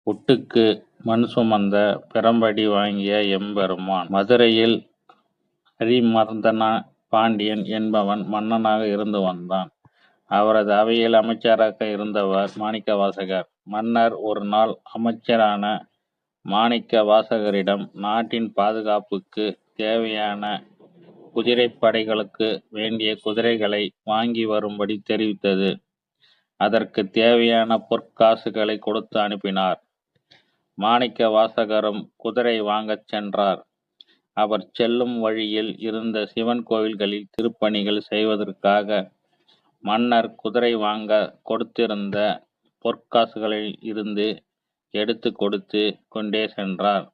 புட்டுக்கு மண் சுமந்த பிரம்படி வாங்கிய எம்பெருமான். மதுரையில் அரிமர்தன பாண்டியன் என்பவன் மன்னனாக இருந்து வந்தான். அவரது அவையில் அமைச்சராக இருந்தவர் மாணிக்கவாசகர். மன்னர் ஒரு நாள் அமைச்சரான மாணிக்கவாசகரிடம் நாட்டின் பாதுகாப்புக்கு தேவையான குதிரைப்படைகளுக்கு வேண்டிய குதிரைகளை வாங்கி வரும்படி தெரிவித்தது. அதற்கு தேவையான பொற்காசுகளை கொடுத்து அனுப்பினார். மாணிக்கவாசகரும் குதிரை வாங்கச் சென்றார். அவர் செல்லும் வழியில் இருந்த சிவன் கோவில்களில் திருப்பணிகள் செய்வதற்காக மன்னர் குதிரை வாங்க கொடுத்திருந்த பொற்காசுகளில் இருந்து எடுத்து கொடுத்து கொண்டே சென்றார்.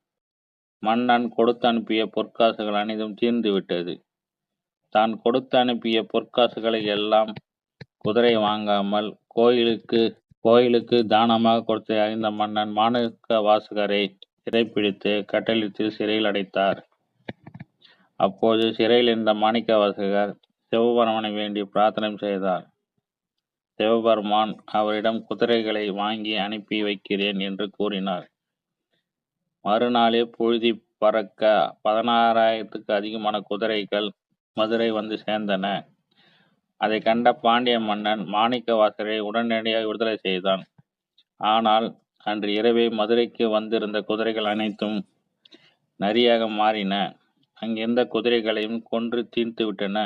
மன்னன் கொடுத்து அனுப்பிய பொற்காசுகள் அனைத்தும் தீர்ந்துவிட்டது. தான் கொடுத்து அனுப்பிய பொற்காசுகளை எல்லாம் குதிரை வாங்காமல் கோயிலுக்கு தானமாக கொடுத்து அறிந்த மன்னன் மாணிக்கவாசகரை சிறைப்பிடித்து கட்டளித்து சிறையில் அடைத்தார். அப்போது சிறையில் இருந்த மாணிக்கவாசகர் சிவபெருமானை வேண்டி பிரார்த்தனை செய்தார். சிவபெருமான் அவரிடம் குதிரைகளை வாங்கி அனுப்பி வைக்கிறேன் என்று கூறினார். மறுநாளே பொழுதி பறக்க 16,000க்கு அதிகமான குதிரைகள் மதுரை வந்து சேர்ந்தன. அதை கண்ட பாண்டிய மன்னன் மாணிக்கவாசகரை உடனடியாக விடுதலை செய்தான். ஆனால் அன்று இரவே மதுரைக்கு வந்திருந்த குதிரைகள் அனைத்தும் நரியாக மாறின. அங்கிருந்த குதிரைகளையும் கொன்று தீர்த்து விட்டன.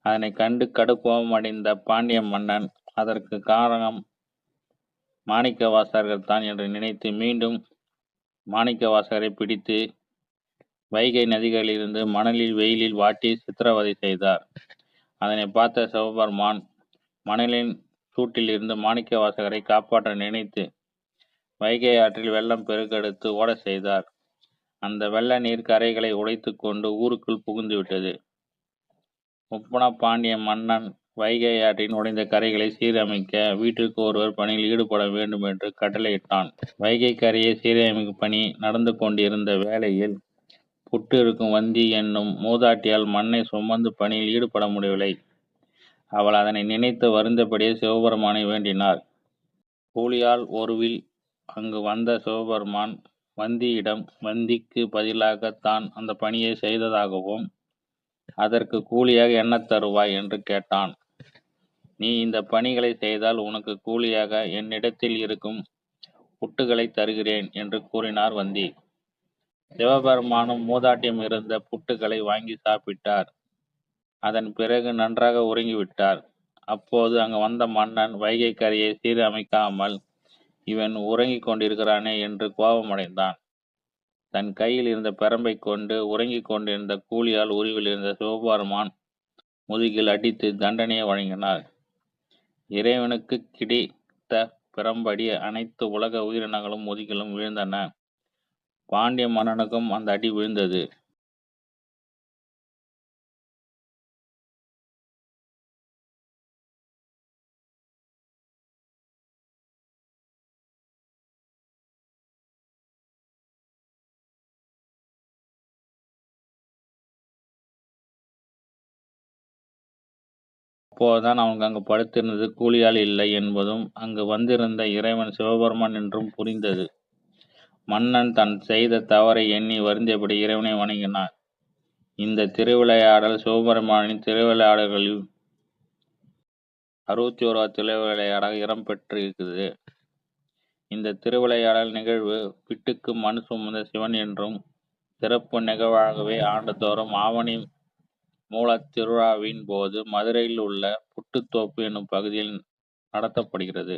அதனை கண்டு கடுக்கோபம் அடைந்த பாண்டிய மன்னன் அதற்கு காரணம் மாணிக்கவாசகர் தான் என்று நினைத்து மீண்டும் மாணிக்கவாசகரை பிடித்து வைகை நதிகளிலிருந்து மணலில் வெயிலில் வாட்டி சித்திரவதை செய்தார். அதனை பார்த்த சிவபெருமான் மணலின் சூட்டிலிருந்து மாணிக்கவாசகரை காப்பாற்ற நினைத்து வைகை ஆற்றில் வெள்ளம் பெருக்கெடுத்து ஓட செய்தார். அந்த வெள்ள நீர் கரைகளை உடைத்து கொண்டு ஊருக்குள் புகுந்துவிட்டது. முப்புன பாண்டிய மன்னன் வைகை ஆற்றின் உடைந்த கரைகளை சீரமைக்க வீட்டிற்கு ஒருவர் பணியில் ஈடுபட வேண்டும் என்று கட்டளையிட்டான். வைகை கரையை சீரமைக்கும் பணி நடந்து கொண்டிருந்த வேளையில் புட்டு இருக்கும் வந்தி என்னும் மூதாட்டியால் மண்ணை சுமந்து பணியில் ஈடுபட முடியவில்லை. அவள் அதனை நினைத்து வருந்தபடியே சிவபெருமானை வேண்டினார். கூலியால் ஒருவில் அங்கு வந்த சிவபெருமான் வந்தியிடம் வந்திக்கு பதிலாக தான் அந்த பணியை செய்ததாகவும் அதற்கு கூலியாக என்ன தருவாய் என்று கேட்டான். நீ இந்த பணிகளை செய்தால் உனக்கு கூலியாக என்னிடத்தில் இருக்கும் புட்டுகளை தருகிறேன் என்று கூறினார் வந்தி. சிவபெருமானும் மூதாட்டியும் இருந்த புட்டுகளை வாங்கி சாப்பிட்டார். அதன் பிறகு நன்றாக உறங்கிவிட்டார். அப்போது அங்கு வந்த மன்னன் வைகை கரையை சீரமைக்காமல் இவன் உறங்கிக் கொண்டிருக்கிறானே என்று கோபமடைந்தான். தன் கையில் இருந்த பிரம்பை கொண்டு உறங்கிக் கொண்டிருந்த கூலியால் உருவில் இருந்த சிவபெருமான் முதுகில் அடித்து தண்டனையை வழங்கினார். இறைவனுக்கு கிடைத்த பிரம்படி அனைத்து உலக உயிரினங்களும் முதுகிலும் விழுந்தன. பாண்டிய மன்னனுக்கும் அந்த அடி விழுந்தது. அப்போதுதான் அவனுக்கு அங்கு படுத்திருந்தது கூலியால் இல்லை என்பதும் அங்கு வந்திருந்த இறைவன் சிவபெருமான் என்றும் புரிந்தது. மன்னன் தான் செய்த தவறை எண்ணி வருந்தியபடி இறைவனை வணங்கினார். இந்த திருவிளையாடல் சிவபெருமானின் திருவிளையாடல்களில் 61வது திருவிளையாடாக இடம்பெற்றிருக்கிறது. இந்த திருவிளையாடல் நிகழ்வு பிட்டுக்கு மண் சுமந்த சிவன் என்றும் சிறப்பு நிகழ்வாகவே ஆண்டுதோறும் ஆவணி மூலத் திருவிழாவின் போது மதுரையில் உள்ள புட்டுத்தோப்பு என்னும் பகுதியில் நடத்தப்படுகிறது.